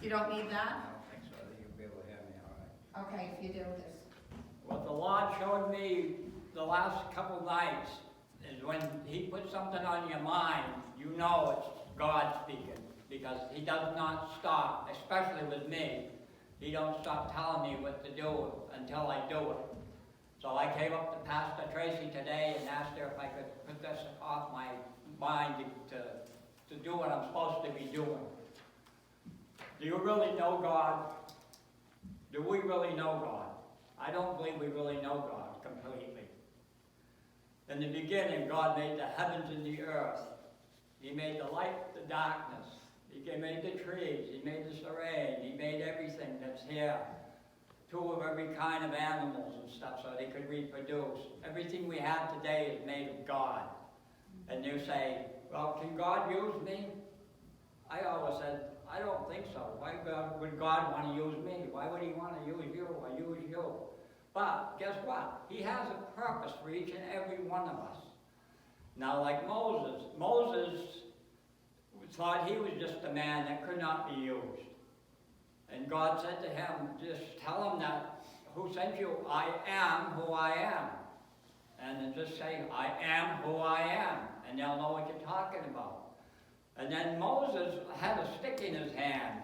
You don't need I that? don't think so. I think you'll be able to hear me all right. Okay, if you do this. What the Lord showed me the last couple nights is when He puts something on your mind, you know it's God speaking, because He does not stop, especially with me. He don't stop telling me what to do until I do it. So I came up to Pastor Tracy today and asked her if I could put this off my mind to do what I'm supposed to be doing. Do you really know God? Do we really know God? I don't believe we really know God completely. In the beginning, God made the heavens and the earth. He made the light, the darkness. He made the trees. He made the terrain. He made everything that's here. Two of every kind of animals and stuff so they could reproduce. Everything we have today is made of God. And you say, well, can God use me? I always said, I don't think so. Why would God want to use me? Why would He want to use you or use you? But guess what? He has a purpose for each and every one of us. Now, like Moses thought he was just a man that could not be used. And God said to him, just tell him that, who sent you? I am who I am. And then just say, I am who I am. And they'll know what you're talking about. And then Moses had a stick in his hand.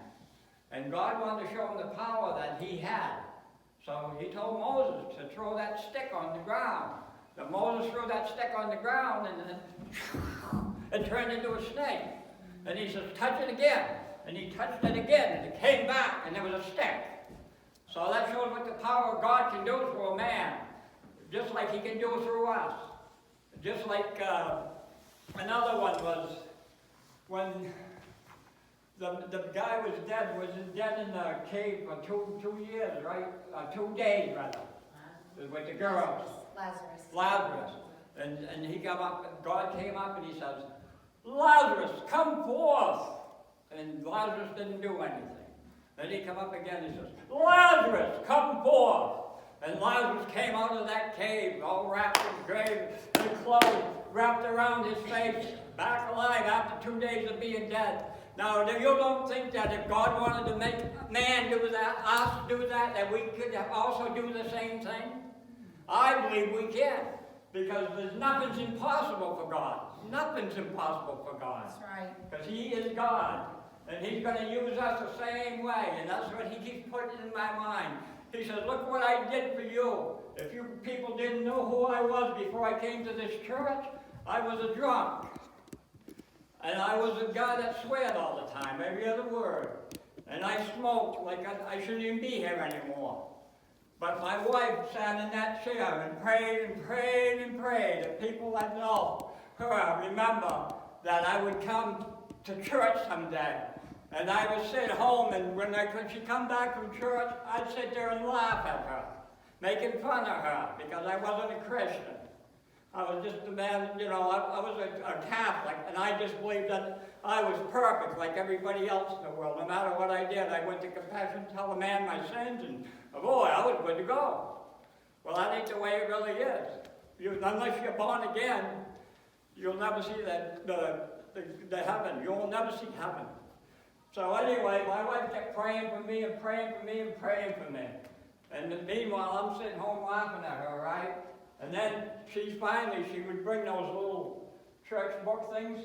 And God wanted to show him the power that he had. So He told Moses to throw that stick on the ground. So Moses threw that stick on the ground and then it turned into a snake. And he says, touch it again. And he touched it again and it came back and there was a stick. So that shows what the power of God can do through a man. Just like He can do through us. Just like another one was when the guy was dead in the cave for two years, right? 2 days, rather, with the girls. Lazarus. And he came up, God came up and He says, Lazarus, come forth. And Lazarus didn't do anything. Then He come up again and He says, Lazarus, come forth. And Lazarus came out of that cave, all wrapped in grave and clothes wrapped around his face, back alive after 2 days of being dead. Now, you don't think that if God wanted to make man do that, us do that we could also do the same thing? I believe we can, because there's nothing's impossible for God. Nothing's impossible for God. That's right. Because He is God, and He's going to use us the same way, and that's what He keeps putting in my mind. He says, look what I did for you. If you people didn't know who I was before I came to this church, I was a drunk. And I was a guy that sweared all the time, every other word. And I smoked like I shouldn't even be here anymore. But my wife sat in that chair and prayed and prayed and prayed. And people that know her remember that I would come to church someday. And I would sit home, and when she'd come back from church, I'd sit there and laugh at her, making fun of her, because I wasn't a Christian. I was just a man, I was a Catholic, and I just believed that I was perfect like everybody else in the world. No matter what I did, I went to confession, tell a man my sins, and boy, I was good to go. Well, that ain't the way it really is. Unless you're born again, you'll never see the heaven. You'll never see heaven. So anyway, my wife kept praying for me and praying for me and praying for me. And meanwhile, I'm sitting home laughing at her, right? And then she would bring those little church book things.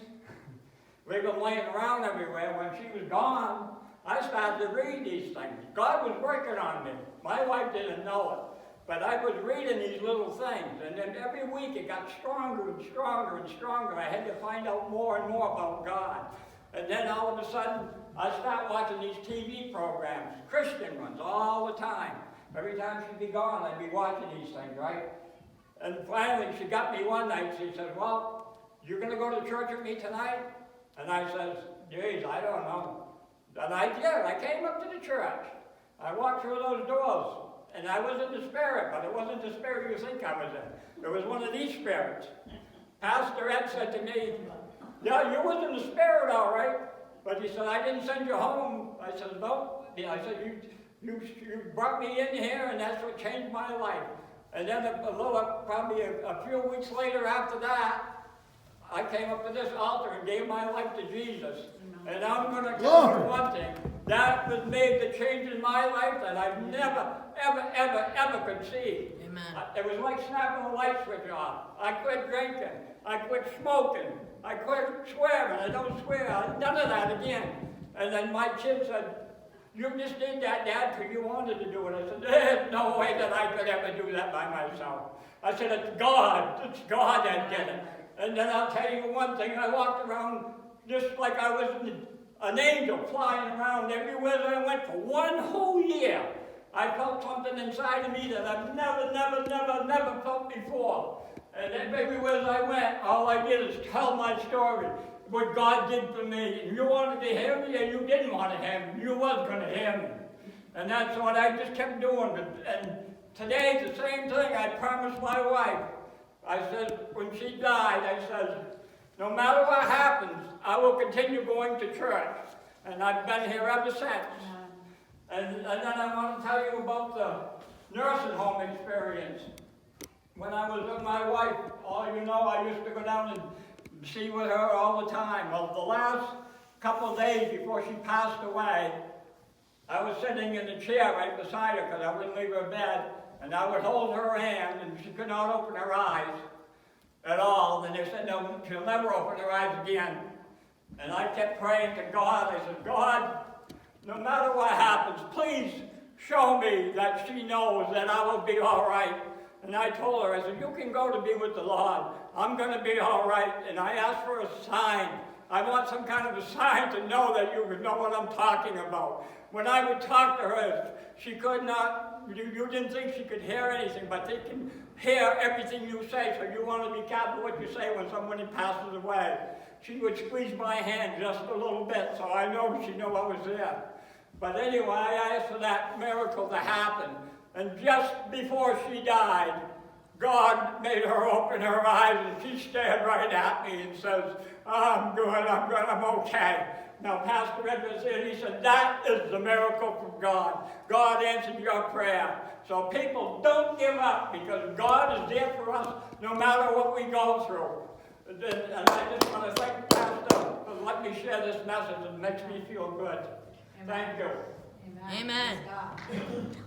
Leave them laying around everywhere. When she was gone, I started to read these things. God was working on me. My wife didn't know it. But I was reading these little things. And then every week it got stronger and stronger and stronger. I had to find out more and more about God. And then all of a sudden, I started watching these TV programs, Christian ones, all the time. Every time she'd be gone, I'd be watching these things, right? And finally, she got me one night. She said, well, you going to go to church with me tonight? And I says, geez, I don't know. And I did. I came up to the church. I walked through those doors. And I was in the Spirit, but it wasn't the Spirit you think I was in. It was one of these spirits. Pastor Ed said to me, yeah, you was in the Spirit, all right. But he said, I didn't send you home. I said, no. I said, you brought me in here, and that's what changed my life. And then probably a few weeks later after that, I came up to this altar and gave my life to Jesus. And I'm going to tell you one thing. That was made the change in my life that I never, ever could see. Amen. It was like snapping a light switch off. I quit drinking. I quit smoking. I quit swearing. I don't swear. None of that again. And then my kid said, "You just did that, Dad, because you wanted to do it." I said, "There's no way that I could ever do that by myself." I said, "It's God. It's God that did it." And then I'll tell you one thing. I walked around just like I was an angel flying around everywhere that I went for one whole year. I felt something inside of me that I've never felt before. And everywhere I went, all I did is tell my story, what God did for me. And you wanted to hear me, or you didn't want to hear me. You was going to hear me. And that's what I just kept doing. And today, the same thing. I promised my wife. I said, when she died, I said, no matter what happens, I will continue going to church. And I've been here ever since. And then I want to tell you about the nursing home experience. When I was with my wife, I used to go down and see with her all the time. Well, the last couple of days before she passed away, I was sitting in the chair right beside her because I wouldn't leave her bed. And I would hold her hand, and she could not open her eyes at all. And they said, no, she'll never open her eyes again. And I kept praying to God. I said, God, no matter what happens, please show me that she knows that I will be all right. And I told her, I said, you can go to be with the Lord. I'm going to be all right. And I asked for a sign. I want some kind of a sign to know that you would know what I'm talking about. When I would talk to her, she could not, you didn't think she could hear anything, but they can hear everything you say, so you want to be careful what you say when somebody passes away. She would squeeze my hand just a little bit, so I know she knew I was there. But anyway, I asked for that miracle to happen. And just before she died, God made her open her eyes, and she stared right at me and says, I'm good, I'm okay. Now, Pastor Ed was there, and he said, that is the miracle from God. God answered your prayer. So people, don't give up, because God is there for us no matter what we go through. And I just want to thank Pastor for letting me share this message. It makes me feel good. Amen. Thank you. Amen.